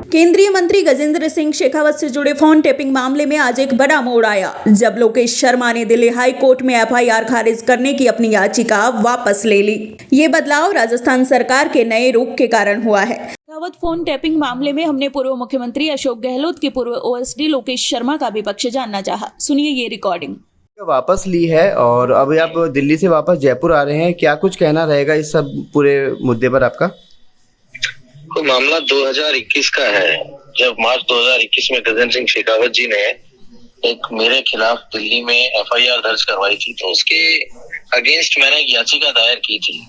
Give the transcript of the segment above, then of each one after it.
केंद्रीय मंत्री गजेंद्र सिंह शेखावत से जुड़े फोन टेपिंग मामले में आज एक बड़ा मोड़ आया, जब लोकेश शर्मा ने दिल्ली हाई कोर्ट में एफआईआर खारिज करने की अपनी याचिका वापस ले ली। ये बदलाव राजस्थान सरकार के नए रुख के कारण हुआ है। शेखावत फोन टेपिंग मामले में हमने पूर्व मुख्यमंत्री अशोक गहलोत के पूर्व ओएसडी लोकेश शर्मा का भी पक्ष जानना चाहा। सुनिए ये रिकॉर्डिंग। वापस ली है और अभी आप दिल्ली से वापस जयपुर आ रहे हैं, क्या कुछ कहना रहेगा इस सब पूरे मुद्दे पर आपका? तो मामला 2021 का है, जब मार्च 2021 में गजेंद्र सिंह शेखावत जी ने एक मेरे खिलाफ दिल्ली में एफआईआर दर्ज करवाई थी, तो उसके अगेंस्ट मैंने एक याचिका दायर की थी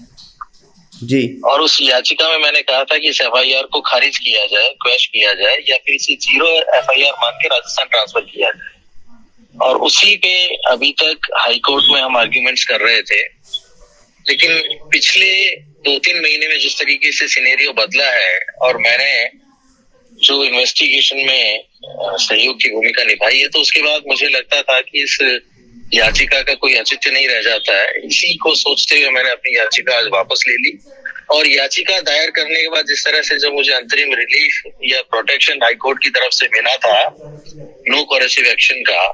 जी। और उस याचिका में मैंने कहा था कि इस एफआईआर को खारिज किया जाए, क्वैश किया जाए या फिर इसे जीरो एफआईआर मान के राजस्थान ट्रांसफर किया जाए। और उसी पे अभी तक हाई कोर्ट में हम आर्ग्यूमेंट्स कर रहे थे, लेकिन पिछले 2-3 महीने में जिस तरीके से सिनेरियो बदला है और मैंने जो इन्वेस्टिगेशन में सहयोग की भूमिका निभाई है, तो उसके बाद मुझे लगता था कि इस याचिका का कोई औचित्य नहीं रह जाता है। इसी को सोचते हुए मैंने अपनी याचिका आज वापस ले ली और याचिका दायर करने के बाद जिस तरह से जब मुझे अंतरिम रिलीफ या प्रोटेक्शन हाईकोर्ट की तरफ से मिला था नो कोरेसिव एक्शन का,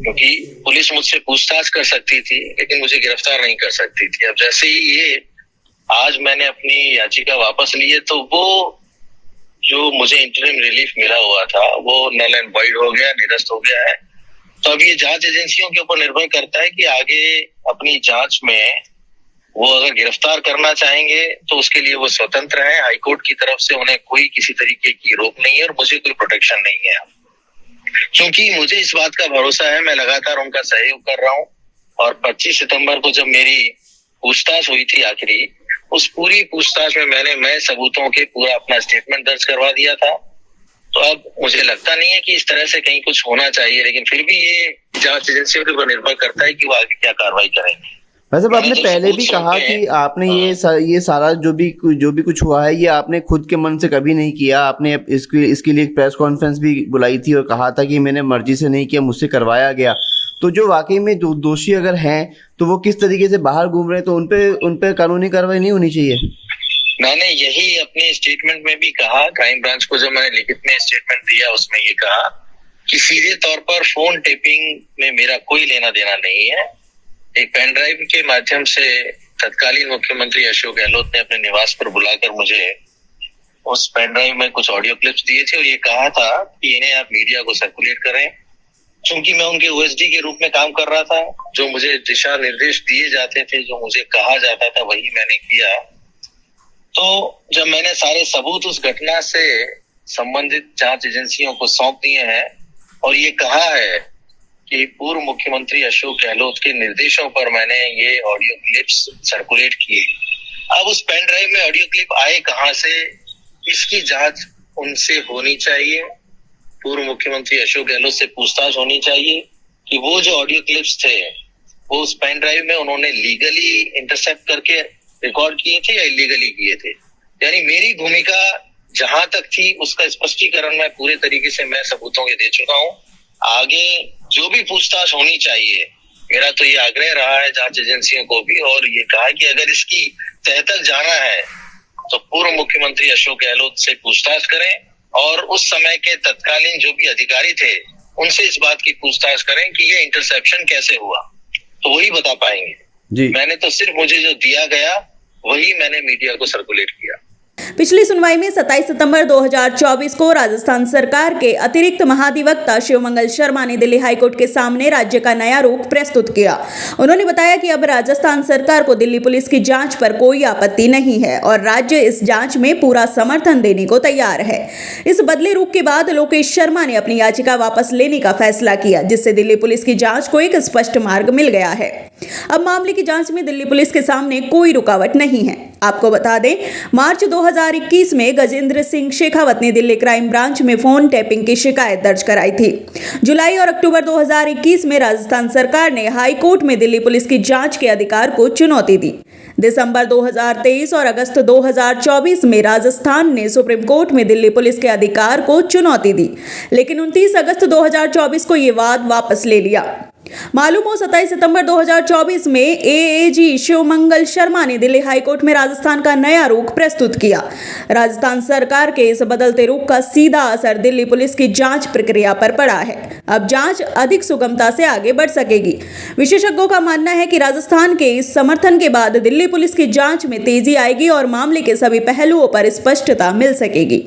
क्योंकि पुलिस मुझसे पूछताछ कर सकती थी लेकिन मुझे गिरफ्तार नहीं कर सकती थी। अब जैसे ही ये आज मैंने अपनी याचिका वापस ली है, तो वो जो मुझे इंटरिम रिलीफ मिला हुआ था वो नल एंड वॉइड हो गया, निरस्त हो गया है। तो अब ये जांच एजेंसियों के ऊपर निर्भर करता है कि आगे अपनी जांच में वो अगर गिरफ्तार करना चाहेंगे तो उसके लिए वो स्वतंत्र है। हाईकोर्ट की तरफ से उन्हें कोई किसी तरीके की रोक नहीं है और मुझे कोई प्रोटेक्शन नहीं है, क्योंकि मुझे इस बात का भरोसा है, मैं लगातार उनका सहयोग कर रहा हूँ। और 25 सितंबर को जब मेरी पूछताछ हुई थी आखिरी, उस पूरी पूछताछ में मैं सबूतों के पूरा अपना स्टेटमेंट दर्ज करवा दिया था। तो अब मुझे लगता नहीं है कि इस तरह से कहीं कुछ होना चाहिए, लेकिन फिर भी ये जांच एजेंसियों के ऊपर निर्भर करता है कि वो आगे क्या कार्रवाई करेंगे। वैसे आपने पहले भी कहा कि आपने ये सारा जो भी कुछ हुआ है ये आपने खुद के मन से कभी नहीं किया। आपने इसके लिए एक प्रेस कॉन्फ्रेंस भी बुलाई थी और कहा था कि मैंने मर्जी से नहीं किया, मुझसे करवाया गया। तो जो वाकई में जो दोषी अगर हैं तो वो किस तरीके से बाहर घूम रहे हैं, तो उन पे कानूनी कार्रवाई नहीं होनी चाहिए? मैंने यही अपने स्टेटमेंट में भी कहा, क्राइम ब्रांच को जब मैंने लिखित में स्टेटमेंट दिया उसमें ये कहा कि सीधे तौर पर फोन टेपिंग में मेरा कोई लेना देना नहीं है। एक पेन ड्राइव के माध्यम से तत्कालीन मुख्यमंत्री अशोक गहलोत ने अपने निवास पर बुलाकर मुझे उस पेन ड्राइव में कुछ ऑडियो क्लिप्स दिए थे और ये कहा था कि इन्हें आप मीडिया को सर्कुलेट करें। चूंकि मैं उनके ओएसडी के रूप में काम कर रहा था, जो मुझे दिशा निर्देश दिए जाते थे, जो मुझे कहा जाता था, वही मैंने किया। तो जब मैंने सारे सबूत उस घटना से संबंधित जांच एजेंसियों को सौंप दिए हैं और ये कहा है कि पूर्व मुख्यमंत्री अशोक गहलोत के निर्देशों पर मैंने ये ऑडियो क्लिप्स सर्कुलेट किए। अब उस पेन ड्राइव में ऑडियो क्लिप आए कहां से, इसकी जांच उनसे होनी चाहिए। पूर्व मुख्यमंत्री अशोक गहलोत से पूछताछ होनी चाहिए कि वो जो ऑडियो क्लिप्स थे वो उस पेन ड्राइव में उन्होंने लीगली इंटरसेप्ट करके रिकॉर्ड किए थे या इलीगली किए थे। यानी मेरी भूमिका जहां तक थी उसका स्पष्टीकरण मैं पूरे तरीके से मैं सबूतों के दे चुका हूं। आगे जो भी पूछताछ होनी चाहिए, मेरा तो ये आग्रह रहा है जांच एजेंसियों को भी, और ये कहा कि अगर इसकी तह तक जाना है तो पूर्व मुख्यमंत्री अशोक गहलोत से पूछताछ करें और उस समय के तत्कालीन जो भी अधिकारी थे उनसे इस बात की पूछताछ करें कि ये इंटरसेप्शन कैसे हुआ, तो वही बता पाएंगे जी। मैंने तो सिर्फ मुझे जो दिया गया वही मैंने मीडिया को सर्कुलेट किया। पिछली सुनवाई में 27 सितंबर 2024 को राजस्थान सरकार के अतिरिक्त महाधिवक्ता शिवमंगल शर्मा ने दिल्ली हाईकोर्ट के सामने राज्य का नया रुख प्रस्तुत किया। उन्होंने बताया कि अब राजस्थान सरकार को दिल्ली पुलिस की जांच पर कोई आपत्ति नहीं है और राज्य इस जांच में पूरा समर्थन देने को तैयार है। इस बदले रुख के बाद लोकेश शर्मा ने अपनी याचिका वापस लेने का फैसला किया, जिससे दिल्ली पुलिस की जांच को एक स्पष्ट मार्ग मिल गया है। अब मामले की जांच में दिल्ली पुलिस के सामने कोई रुकावट नहीं है। आपको बता दें, मार्च 2021 में गजेंद्र सिंह शेखावत ने दिल्ली क्राइम ब्रांच में फोन टैपिंग की शिकायत दर्ज कराई थी। जुलाई और अक्टूबर 2021 में राजस्थान सरकार ने हाई कोर्ट में दिल्ली पुलिस की जांच के अधिकार को चुनौती दी। दिसंबर 2023 और अगस्त 2024 में राजस्थान ने सुप्रीम कोर्ट में दिल्ली पुलिस के अधिकार को चुनौती दी, लेकिन 29 अगस्त 2024 को ये वाद वापस ले लिया। मालूम हो 27 सितंबर 2024 में एएजी शिवमंगल शर्मा ने दिल्ली हाईकोर्ट में राजस्थान का नया रुख प्रस्तुत किया। राजस्थान सरकार के इस बदलते रुख का सीधा असर दिल्ली पुलिस की जांच प्रक्रिया पर पड़ा है। अब जांच अधिक सुगमता से आगे बढ़ सकेगी। विशेषज्ञों का मानना है कि राजस्थान के इस समर्थन के बाद दिल्ली पुलिस की जांच में तेजी आएगी और मामले के सभी पहलुओं पर स्पष्टता मिल सकेगी।